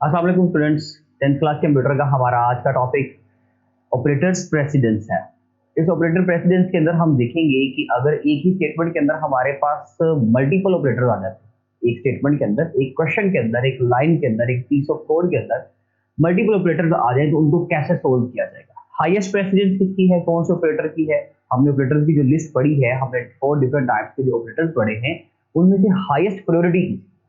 अस्सलाम वालेकुम students. 10th class computer का हमारा आज का टॉपिक ऑपरेटर्स प्रेसिडेंस है। इस ऑपरेटर प्रेसिडेंस के अंदर हम देखेंगे कि अगर एक ही स्टेटमेंट के अंदर हमारे पास मल्टीपल ऑपरेटर आ जाते हैं, एक स्टेटमेंट के अंदर, एक क्वेश्चन के अंदर, एक लाइन के अंदर, एक पीस ऑफ कोड के अंदर मल्टीपल ऑपरेटर्स आ जाए तो उनको कैसे सोल्व किया जाएगा। हाईएस्ट प्रेसिडेंस किसकी है, कौन से ऑपरेटर की है। हमने ऑपरेटर्स की जो लिस्ट पढ़ी है, हमने 4 डिफरेंट टाइप्स के जो ऑपरेटर्स पढ़े हैं उनमें से हाईएस्ट प्रायोरिटी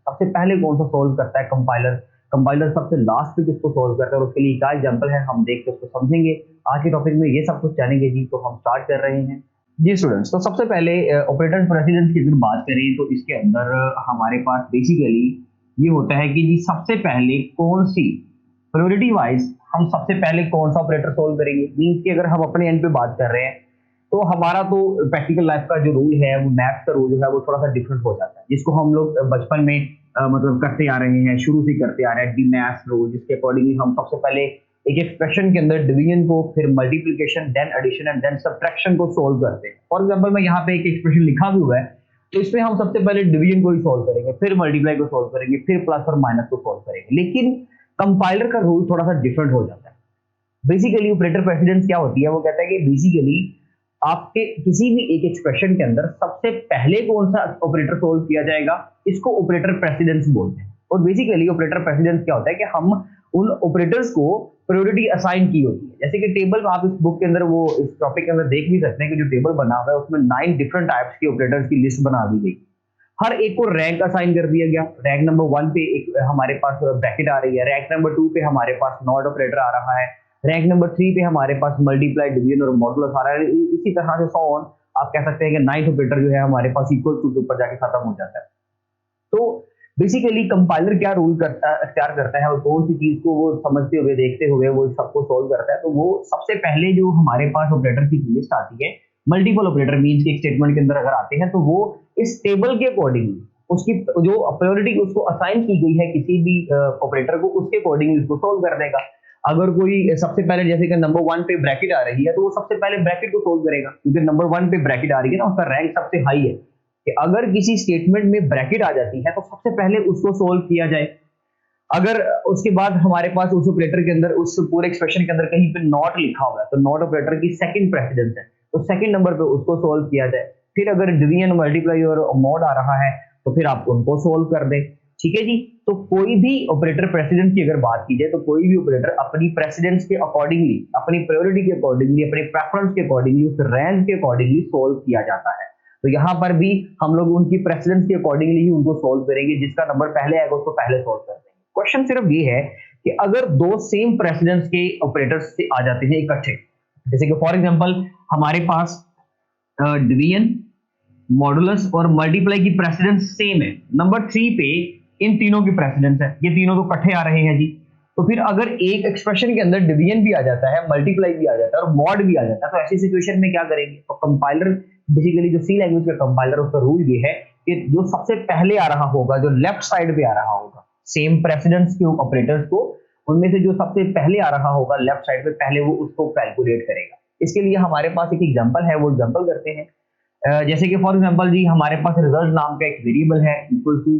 सबसे पहले कौन सा सोल्व करता है कंपाइलर। कंपाइलर सबसे लास्ट पे किसको सोल्व करता है और उसके लिए क्या एग्जांपल है हम देख के उसको समझेंगे। आज के टॉपिक में ये सब कुछ जानेंगे जी। तो हम स्टार्ट कर रहे हैं जी स्टूडेंट्स। तो सबसे पहले ऑपरेटर्स प्रेसिडेंस की अगर बात करें तो इसके अंदर हमारे पास बेसिकली ये होता है कि जी सबसे पहले कौन सी प्रायोरिटी वाइज हम सबसे पहले कौन सा ऑपरेटर सोल्व करेंगे। मींस कि अगर हम अपने एंड पे बात कर रहे हैं तो हमारा तो प्रैक्टिकल लाइफ का जो रूल है, वो मैथ्स का रूल जो है वो थोड़ा सा डिफरेंट हो जाता है, जिसको हम लोग बचपन में मतलब करते आ रहे हैं, शुरू से करते आ रहे हैं, डिमैथ्स रूल, जिसके अकॉर्डिंगली हम सबसे पहले एक एक्सप्रेशन के अंदर डिवीजन को, फिर multiplication, then addition and then subtraction को सोल्व करते हैं। फॉर एग्जांपल मैं यहाँ पे एक एक्सप्रेशन लिखा भी हुआ है, तो इसमें हम सबसे पहले डिवीजन को ही सोल्व करेंगे, फिर मल्टीप्लाई को सोल्व करेंगे, फिर प्लस और माइनस को सोल्व करेंगे। लेकिन कंपाइलर का रूल थोड़ा सा डिफरेंट हो जाता है। बेसिकली ऑपरेटर प्रेसिडेंस क्या होती है, वो कहता है कि बेसिकली आपके किसी भी एक एक्सप्रेशन के अंदर सबसे पहले कौन सा ऑपरेटर सोल्व किया जाएगा, इसको ऑपरेटर प्रेसिडेंस बोलते हैं। और बेसिकली ऑपरेटर प्रेसिडेंस क्या होता है कि हम उन ऑपरेटर्स को प्रायोरिटी असाइन की होती है। जैसे कि टेबल में आप इस बुक के अंदर, वो इस टॉपिक के अंदर देख भी सकते हैं कि जो टेबल बना हुआ है उसमें 9 डिफरेंट टाइप्स के ऑपरेटर्स की लिस्ट बना दी गई। हर एक को रैंक असाइन कर दिया गया। रैंक नंबर 1 पे एक हमारे पास ब्रैकेट आ रही है, रैंक नंबर 2 पे हमारे पास नॉट ऑपरेटर आ रहा है, रैंक नंबर 3 पे हमारे पास मल्टीप्लाई, डिवीजन और मॉडुलस आ रहा है। इसी तरह से सो ऑन आप कह सकते हैं कि 9th ऑपरेटर जो है हमारे पास इक्वल टू के ऊपर जाके खत्म हो जाता है। तो बेसिकली कंपाइलर क्या रूल अख्तियार करता है और कौन सी चीज को वो समझते हुए, देखते हुए वो सबको सोल्व करता है। तो वो सबसे पहले जो हमारे पास ऑपरेटर की लिस्ट आती है, मल्टीपल ऑपरेटर मींस के एक स्टेटमेंट के अंदर अगर आते हैं तो वो इस टेबल के अकॉर्डिंगली उसकी जो प्रायोरिटी उसको असाइन की गई है किसी भी ऑपरेटर को, उसके अकॉर्डिंगली उसको सोल्व कर देगा। अगर कोई सबसे पहले जैसे कि नंबर 1 पे ब्रैकेट आ रही है तो वो सबसे पहले ब्रैकेट को सोल्व करेगा, क्योंकि नंबर 1 पे ब्रैकेट आ रही है ना, उसका रैंक सबसे हाई है। कि अगर किसी स्टेटमेंट में ब्रैकेट आ जाती है तो सबसे पहले उसको सोल्व किया जाए। अगर उसके बाद हमारे पास उस ऑपरेटर के अंदर, उस पूरे एक्सप्रेशन के अंदर कहीं पे नॉट लिखा हुआ है तो नॉट ऑपरेटर की सेकंड प्रेसिडेंस है, तो सेकंड नंबर पे उसको सोल्व किया जाए। फिर अगर डिवीजन, मल्टीप्लाई और मॉड आ रहा है तो फिर आप उनको सोल्व कर दें। ठीक है जी। तो कोई भी ऑपरेटर प्रेसिडेंस की अगर बात की जाए तो कोई भी ऑपरेटर अपनी प्रेसिडेंस के अकॉर्डिंगली, अपनी प्रायोरिटी के अकॉर्डिंगली, अपने प्रेफरेंस के अकॉर्डिंगली, उस रैंक के अकॉर्डिंगली सोल्व किया जाता है। तो यहाँ पर भी हम लोग उनकी प्रेसिडेंस के अकॉर्डिंगली ही उनको सोल्व करेंगे, जिसका नंबर पहले आएगा उसको पहले सोल्व कर देंगे। क्वेश्चन सिर्फ ये है कि अगर दो सेम प्रेसिडेंस के ऑपरेटर्स से आ जाते हैं इकट्ठे, जैसे कि फॉर एग्जांपल हमारे पास डिवीजन, मॉडुलस और मल्टीप्लाई की प्रेसिडेंस सेम है, नंबर 3 पे इन तीनों की प्रेसिडेंस है, ये तीनों तो इकट्ठे आ रहे हैं जी। तो फिर अगर एक एक्सप्रेशन के अंदर डिवीजन भी आ जाता है, मल्टीप्लाई भी आ जाता है और मॉड भी आ जाता है, तो ऐसी सिचुएशन में क्या करेंगे। तो कंपाइलर बेसिकली जो सी लैंग्वेज का कंपाइलर, उसका रूल ये है कि जो सबसे पहले आ रहा होगा, जो लेफ्ट साइड पे आ रहा होगा सेम प्रेसिडेंस के ऑपरेटर्स को, उनमें से जो सबसे पहले आ रहा होगा लेफ्ट साइड पे, पहले वो उसको कैलकुलेट करेगा। इसके लिए हमारे पास एक एग्जांपल है, वो एग्जांपल करते हैं। जैसे कि फॉर एग्जांपल जी हमारे पास रिजल्ट नाम का एक वेरिएबल है, equal to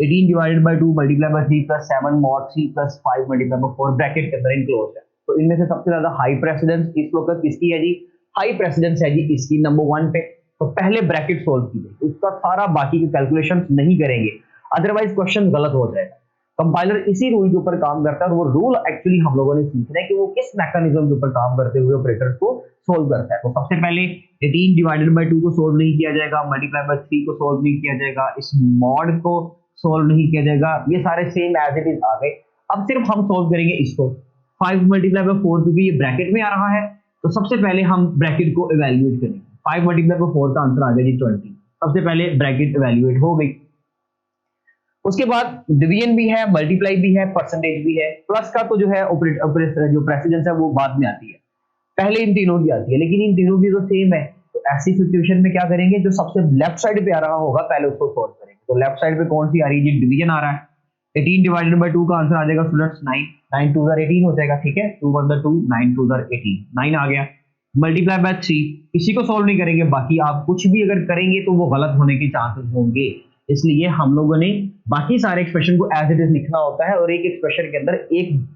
18 divided by 2 multiply by 3 plus 7 mod 3 plus 5 multiply by 4 bracket के अंदर इनक्लोज्ड है। तो इनमें से सबसे ज्यादा हाई प्रेसिडेंस इस वक्त किसकी है जी, हाई प्रेसिडेंस है जी इसकी, नंबर 1 पे। तो पहले ब्रैकेट सोल्व कीजिए, उसका सारा बाकी के कैलकुलेशंस नहीं करेंगे, अदरवाइज क्वेश्चन गलत हो जाएगा। कंपाइलर इसी रूल के ऊपर काम करता है और वो रूल एक्चुअली हम लोगों ने सीखना है कि वो किस मैकेनिज्म के ऊपर काम करते हुए ऑपरेटर्स को सोल्व करता है। तो सबसे पहले 18 डिवाइडेड बाय 2 को सोल्व नहीं किया जाएगा, मल्टीप्लाई बाय 3 को सोल्व नहीं किया जाएगा, इस मॉड को सोल्व नहीं किया जाएगा, ये सारे सेम एज इट इज आ गए। अब सिर्फ हम सोल्व करेंगे इसको, 5 मल्टीप्लाई बाय 4, क्योंकि ये ब्रैकेट में आ रहा है तो सबसे पहले हम ब्रैकेट को इवैल्यूएट करेंगे। 5 मल्टीप्लाई बाय 4 का आंसर आ गया जी 20। सबसे पहले ब्रैकेट इवैल्यूएट हो गई। उसके बाद डिवीजन भी है, मल्टीप्लाई भी है, परसेंटेज भी है। प्लस का तो जो है जो प्रेसिडेंस है वो बाद में आती है, पहले इन तीनों की आती है, लेकिन इन तीनों की तो सेम है। तो ऐसी सिचुएशन में क्या करेंगे, जो सबसे लेफ्ट साइड पे आ रहा होगा पहले उसको सोल्व करेंगे। तो लेफ्ट साइड पे कौन सी आ रही है जी, डिवीजन आ रहा है। 18 डिवाइडेड बाय 2 का आंसर आ जाएगा स्टूडेंट्स 9, 9 2 18 हो जाएगा। ठीक है, 2 1 2 9 2 18, 9 आ गया। मल्टीप्लाई बाय 3 किसी को सोल्व नहीं करेंगे, बाकी आप कुछ भी अगर करेंगे तो वो गलत होने के चांसेस होंगे। इसलिए हम लोगों ने बाकी सारे एक्सप्रेशन को एज इट इज लिखना होता है, और एक एक्सप्रेशन के अंदर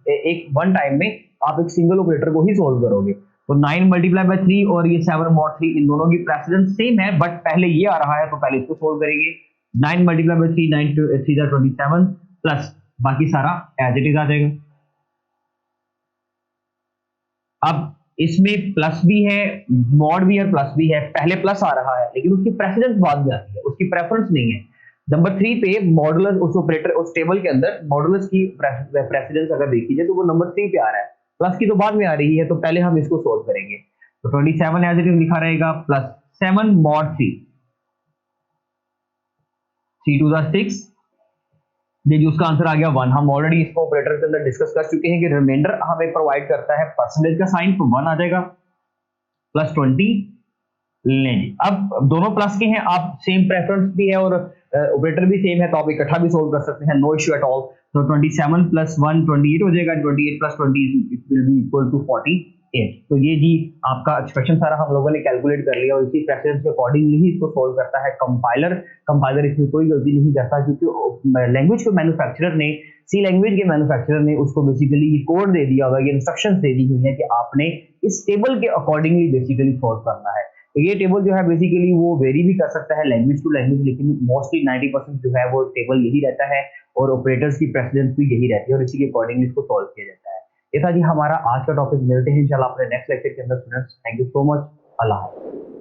एक वन टाइम में आप एक सिंगल ऑपरेटर को ही सोल्व करोगे। तो 9 मल्टीप्लाई बाय 3 और ये 7 मॉड 3, इन दोनों की प्रेसिडेंस सेम है, बट पहले ये आ रहा है तो पहले इसको सोल्व करेंगे। 9 मल्टीप्लाई बाय 3, 9 3 27 प्लस बाकी सारा एज इट इज आ जाएगा। अब इसमें प्लस भी है, मॉड भी है, प्लस भी है। पहले प्लस आ रहा है लेकिन उसकी प्रेसिडेंस बाद में आती है, उसकी प्रेफरेंस नहीं है। नंबर 3 पे मॉडुलस, उस ऑपरेटर उस टेबल के अंदर मॉडुलस की प्रेसिडेंस अगर देखी जाए तो वो नंबर 3 पे आ रहा है, प्लस की तो बाद में आ रही है, तो पहले हम इसको सोल्व करेंगे। तो 27 एज इट इज लिखा रहेगा प्लस 7 मॉड 3, 3 2 6, देखिए उसका आंसर आ गया 1। हम ऑलरेडी इसको ऑपरेटर के अंदर डिस्कस कर चुके हैं कि रिमाइंडर हमें प्रोवाइड करता है परसेंटेज का साइन, तो 1 आ जाएगा प्लस 20 लेंगे। अब दोनों प्लस के हैं, आप सेम प्रेफरेंस भी है और ऑपरेटर भी सेम है, तो आप इकट्ठा भी सोल्व कर सकते हैं, नो इश्यू एट ऑल। तो 27 प्लस 1 28 हो जाएगा, 28 plus 20 it will be equal to 48। तो ये जी आपका एक्सप्रेशन सारा हम लोगों ने कैलकुलेट कर लिया, और इसी प्रेसिडेंस के अकॉर्डिंगली ही इसको सोल्व करता है कंपाइलर। कंपाइलर इसमें कोई गलती नहीं करता, क्योंकि लैंग्वेज के मैन्युफैक्चरर ने, सी लैंग्वेज के मैन्युफैक्चरर ने उसको बेसिकली ये कोड दे दिया हुआ है, ये इंस्ट्रक्शंस दे दी हुई है कि आपने इस टेबल के अकॉर्डिंगली बेसिकली सोल्व करना है। तो ये टेबल जो है बेसिकली वो वेरी भी कर सकता है लैंग्वेज टू लैंग्वेज, लेकिन मोस्टली 90% जो है वो टेबल यही रहता है, और ऑपरेटर्स की प्रेसिडेंस भी यही रहती है, और इसी के अकॉर्डिंगली इसको सॉल्व किया जाता है। ये था जी हमारा आज का टॉपिक। मिलते हैं इंशाल्लाह अपने नेक्स्ट लेक्चर के अंदर students. Thank you so much. अल्लाह हाफ़िज़।